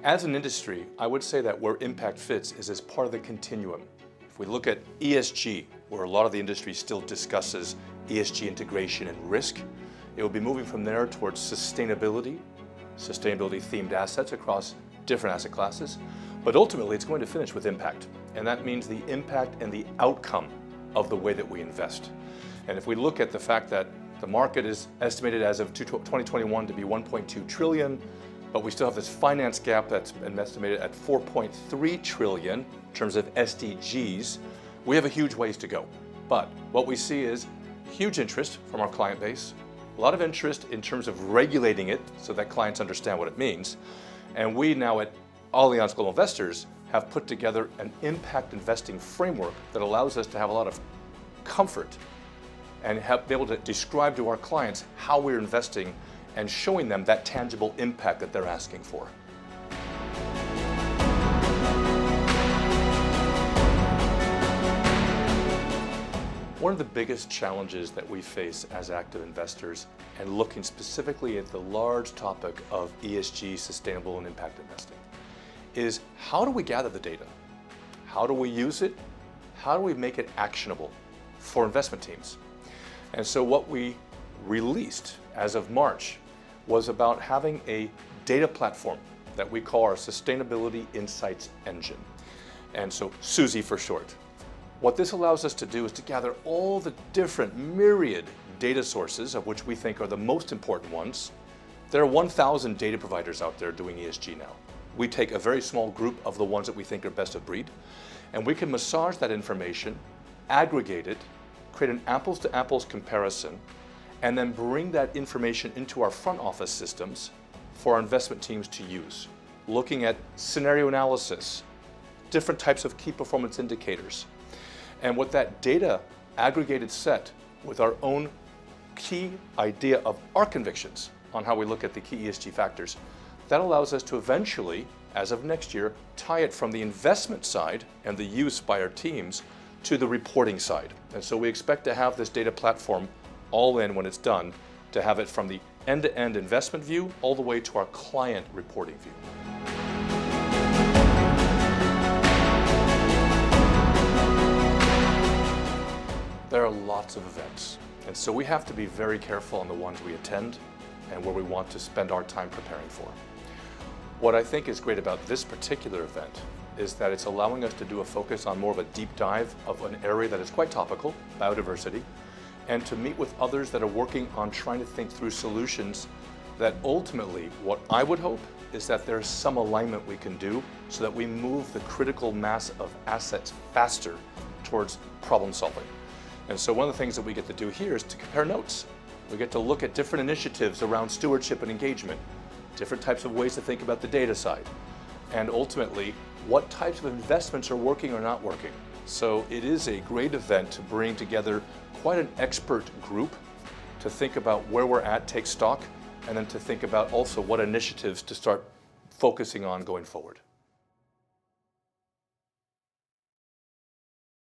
As an industry, I would say that where impact fits is as part of the continuum. If we look at ESG, where a lot of the industry still discusses ESG integration and risk, it will be moving from there towards sustainability themed assets across different asset classes, but ultimately it's going to finish with impact. And that means the impact and the outcome of the way that we invest. And if we look at the fact that the market is estimated as of 2021 to be 1.2 trillion, but we still have this finance gap that's been estimated at 4.3 trillion in terms of SDGs, we have a huge ways to go. But what we see is huge interest from our client base, a lot of interest in terms of regulating it so that clients understand what it means. And we now at Allianz Global Investors have put together an impact investing framework that allows us to have a lot of comfort and be able to describe to our clients how we're investing and showing them that tangible impact that they're asking for. One of the biggest challenges that we face as active investors, and looking specifically at the large topic of ESG, sustainable and impact investing, is how do we gather the data? How do we use it? How do we make it actionable for investment teams? And so what we released as of March was about having a data platform that we call our Sustainability Insights Engine. And so SUSI for short. What this allows us to do is to gather all the different myriad data sources, of which we think are the most important ones. There are 1,000 data providers out there doing ESG now. We take a very small group of the ones that we think are best of breed, and we can massage that information, aggregate it, create an apples to apples comparison, and then bring that information into our front office systems for our investment teams to use. Looking at scenario analysis, different types of key performance indicators. And what that data aggregated set with our own key idea of our convictions on how we look at the key ESG factors, that allows us to eventually, as of next year, tie it from the investment side and the use by our teams to the reporting side. And so we expect to have this data platform all in when it's done, to have it from the end-to-end investment view all the way to our client reporting view. There are lots of events, and so we have to be very careful on the ones we attend and where we want to spend our time preparing for. What I think is great about this particular event is that it's allowing us to do a focus on more of a deep dive of an area that is quite topical, biodiversity, and to meet with others that are working on trying to think through solutions that ultimately, what I would hope is that there's some alignment we can do so that we move the critical mass of assets faster towards problem solving. And so one of the things that we get to do here is to compare notes. We get to look at different initiatives around stewardship and engagement, different types of ways to think about the data side, and ultimately, what types of investments are working or not working. So it is a great event to bring together quite an expert group to think about where we're at, take stock, and then to think about also what initiatives to start focusing on going forward.